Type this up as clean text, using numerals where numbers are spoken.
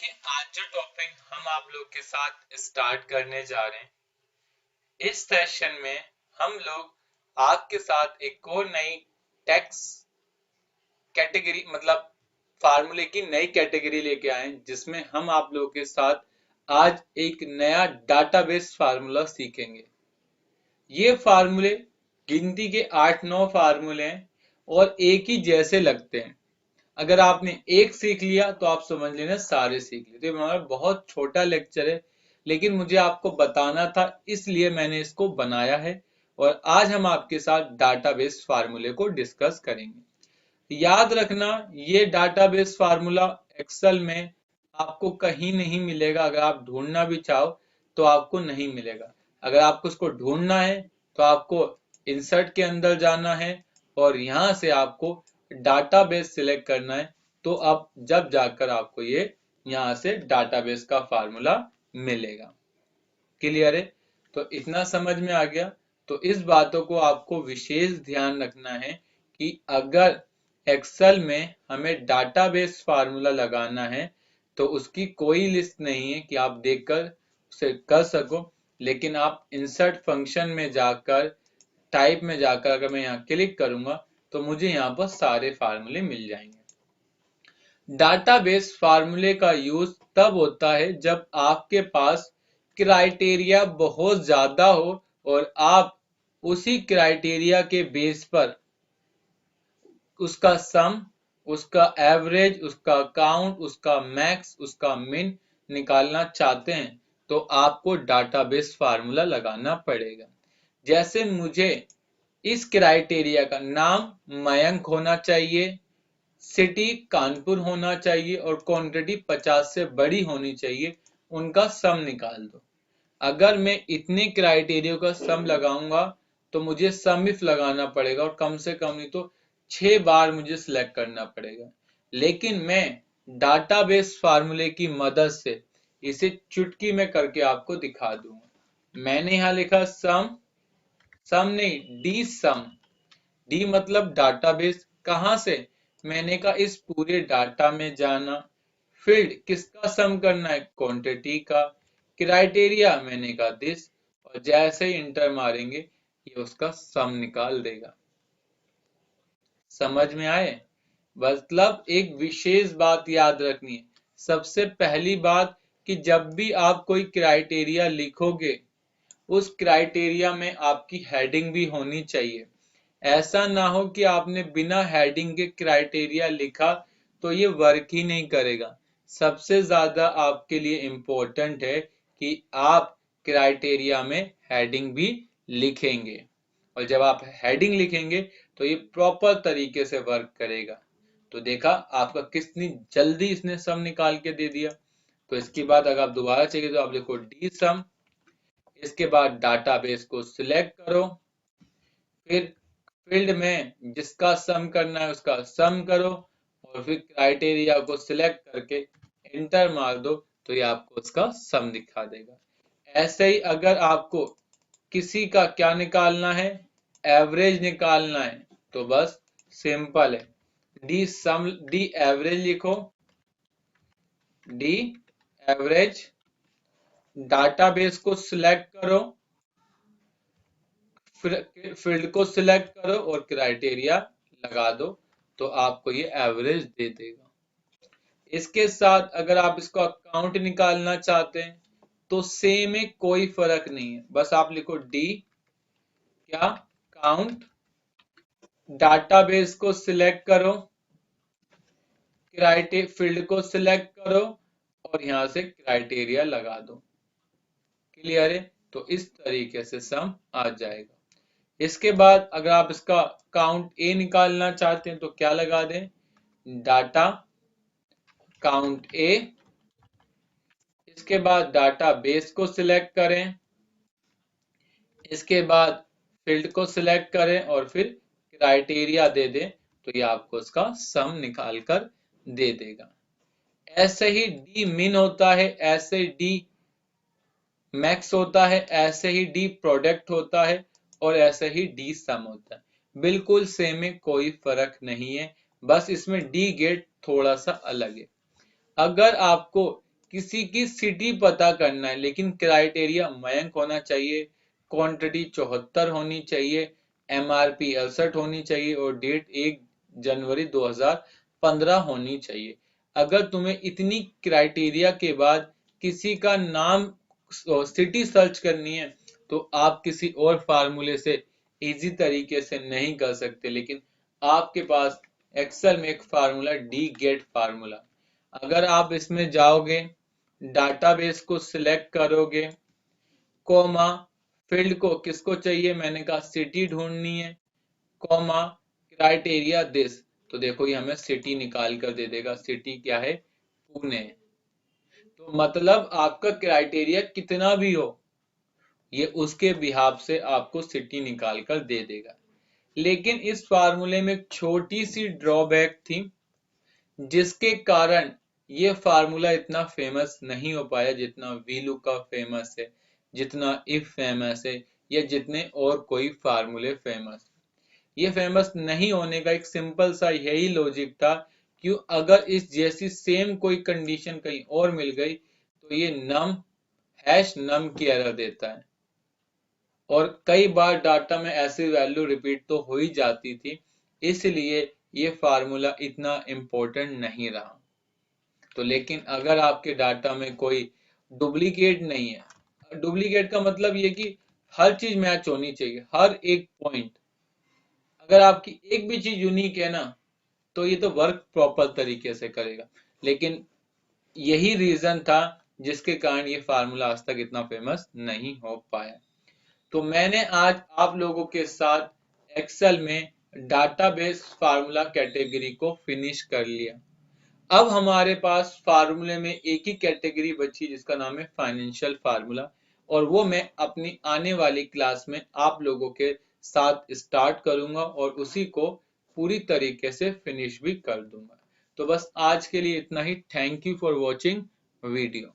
आज जो टॉपिक हम आप लोग के साथ स्टार्ट करने जा रहे हैं, इस सेशन में हम लोग आपके साथ एक और नई टैक्स कैटेगरी मतलब फार्मूले की नई कैटेगरी लेके आए हैं, जिसमें हम आप लोगों के साथ आज एक नया डाटाबेस फार्मूला सीखेंगे। ये फार्मूले गिनती के 8-9 फार्मूले हैं और एक ही जैसे लगते हैं। अगर आपने एक सीख लिया तो आप समझ लेना सारे सीख लिए। तो ये हमारा बहुत छोटा लेक्चर है, लेकिन मुझे आपको बताना था, इसलिए मैंने इसको बनाया है। और आज हम आपके साथ डाटाबेस फार्मूले को डिस्कस करेंगे। याद रखना, ये डाटाबेस फार्मूला एक्सेल में आपको कहीं नहीं मिलेगा। अगर आप ढूंढना भी चाहो तो आपको नहीं मिलेगा। अगर आपको उसको ढूंढना है तो आपको इंसर्ट के अंदर जाना है और यहां से आपको डाटाबेस सिलेक्ट करना है। तो अब जब जाकर आपको ये यहां से डाटाबेस का फार्मूला मिलेगा। क्लियर है? तो इतना समझ में आ गया। तो इस बातों को आपको विशेष ध्यान रखना है कि अगर एक्सेल में हमें डाटाबेस फार्मूला लगाना है तो उसकी कोई लिस्ट नहीं है कि आप देखकर उसे कर सको। लेकिन आप इंसर्ट फंक्शन में जाकर टाइप में जाकर अगर मैं यहाँ क्लिक करूंगा तो मुझे यहाँ पर सारे फार्मूले मिल जाएंगे। डाटाबेस फार्मूले का यूज तब होता है जब आपके पास क्राइटेरिया बहुत ज्यादा हो और आप उसी क्राइटेरिया के बेस पर उसका सम, उसका एवरेज, उसका काउंट, उसका मैक्स, उसका मिन निकालना चाहते हैं। तो आपको डाटाबेस फार्मूला लगाना पड़ेगा। जैसे मुझे इस क्राइटेरिया का नाम मयंक होना चाहिए, सिटी कानपुर होना चाहिए और क्वांटिटी 50 से बड़ी होनी चाहिए, उनका सम निकाल दो। अगर मैं इतने क्राइटेरिया का सम लगाऊंगा तो मुझे सम इफ लगाना पड़ेगा और कम से कम नहीं तो 6 बार मुझे सिलेक्ट करना पड़ेगा। लेकिन मैं डाटाबेस फार्मूले की मदद से इसे चुटकी में करके आपको दिखा दूंगा। मैंने यहाँ लिखा सम, सम नहीं डी सम। डी मतलब डाटाबेस। कहां से? मैंने कहा इस पूरे डाटा में जाना। फील्ड किसका सम करना है? क्वांटिटी का। क्राइटेरिया मैंने कहा दिस, और जैसे ही इंटर मारेंगे ये उसका सम निकाल देगा। समझ में आए? मतलब एक विशेष बात याद रखनी है। सबसे पहली बात कि जब भी आप कोई क्राइटेरिया लिखोगे उस क्राइटेरिया में आपकी हेडिंग भी होनी चाहिए। ऐसा ना हो कि आपने बिना हेडिंग के क्राइटेरिया लिखा तो ये वर्क ही नहीं करेगा। सबसे ज्यादा आपके लिए इम्पोर्टेंट है कि आप क्राइटेरिया में हेडिंग भी लिखेंगे, और जब आप हेडिंग लिखेंगे तो ये प्रॉपर तरीके से वर्क करेगा। तो देखा आपका कितनी जल्दी इसने सम निकाल के दे दिया। तो इसके बाद अगर आप दोबारा चाहिए तो आप लिखो डी सम। इसके बाद डाटाबेस को सिलेक्ट करो, फिर फील्ड में जिसका सम करना है उसका सम करो और फिर क्राइटेरिया को सिलेक्ट करके इंटर मार दो तो ये आपको उसका सम दिखा देगा। ऐसे ही अगर आपको किसी का क्या निकालना है, एवरेज निकालना है, तो बस सिंपल है, डी सम डी एवरेज लिखो। डी एवरेज, डाटाबेस को सिलेक्ट करो, फील्ड को सिलेक्ट करो और क्राइटेरिया लगा दो तो आपको ये एवरेज दे देगा। इसके साथ अगर आप इसको अकाउंट निकालना चाहते हैं तो सेम है, कोई फर्क नहीं है। बस आप लिखो डी क्या काउंट, डाटाबेस को सिलेक्ट करो, क्राइटेरिया फील्ड को सिलेक्ट करो और यहां से क्राइटेरिया लगा दो। क्लियर है? तो इस तरीके से सम आ जाएगा। इसके बाद अगर आप इसका काउंट ए निकालना चाहते हैं तो क्या लगा दें? डाटा काउंट ए। इसके बाद डाटा बेस को सिलेक्ट करें, इसके बाद फील्ड को सिलेक्ट करें और फिर क्राइटेरिया दे दें तो ये आपको इसका सम निकाल कर दे देगा। ऐसे ही डी मिन होता है, ऐसे डी मैक्स होता है, ऐसे ही डी प्रोडक्ट होता है और ऐसे ही डी सम होता है। बिल्कुल सेम है, कोई फर्क नहीं है, बस इसमें डी गेट थोड़ा सा अलग है। अगर आपको किसी की सिटी पता करना है, लेकिन क्राइटेरिया मयंक होना चाहिए, क्वांटिटी 74 होनी चाहिए, एमआरपी 68 होनी चाहिए और डेट 1 जनवरी 2015 होनी चाहिए। अगर तुम्हें इतनी क्राइटेरिया के बाद किसी का नाम सिटी सर्च करनी है तो आप किसी और फार्मूले से इजी तरीके से नहीं कर सकते, लेकिन आपके पास एक्सेल में एक फार्मूला डी गेट फार्मूला, अगर आप इसमें जाओगे, डाटाबेस को सिलेक्ट करोगे, कॉमा फील्ड को किसको चाहिए, मैंने कहा सिटी ढूंढनी है, कॉमा क्राइटेरिया दिस, तो देखो ये हमें सिटी निकाल कर दे देगा। सिटी क्या है, पुणे। तो मतलब आपका क्राइटेरिया कितना भी हो, ये उसके बिहाफ से आपको सिटी निकाल कर दे देगा। लेकिन इस फार्मूले में एक छोटी सी ड्रॉबैक थी, जिसके कारण ये फार्मूला इतना फेमस नहीं हो पाया जितना VLOOKUP फेमस है, जितना इफ फेमस है, या जितने और कोई फार्मूले फेमस। ये फेमस नहीं होने का एक सिंपल सा यही लॉजिक था, कि अगर इस जैसी सेम कोई कंडीशन कहीं और मिल गई तो ये नम हैश नम की एरर देता है, और कई बार डाटा में ऐसी वैल्यू रिपीट तो हो ही जाती थी, इसलिए ये फार्मूला इतना इम्पोर्टेंट नहीं रहा। तो लेकिन अगर आपके डाटा में कोई डुप्लीकेट नहीं है, डुप्लीकेट का मतलब ये कि हर चीज मैच होनी चाहिए, हर एक पॉइंट, अगर आपकी एक भी चीज यूनिक है ना, तो ये तो वर्क प्रॉपर तरीके से करेगा। लेकिन यही रीजन था जिसके कारण ये फार्मूला आज तक इतना फेमस नहीं हो पाया। तो मैंने आज आप लोगों के साथ एक्सेल में डाटाबेस फार्मूला कैटेगरी को फिनिश कर लिया। अब हमारे पास फार्मूले में एक ही कैटेगरी बची, जिसका नाम है फाइनेंशियल फार्मूला, और वो मैं अपनी आने वाली क्लास में आप लोगों के साथ स्टार्ट करूंगा और उसी को पूरी तरीके से फिनिश भी कर दूंगा। तो बस आज के लिए इतना ही। Thank you for watching video.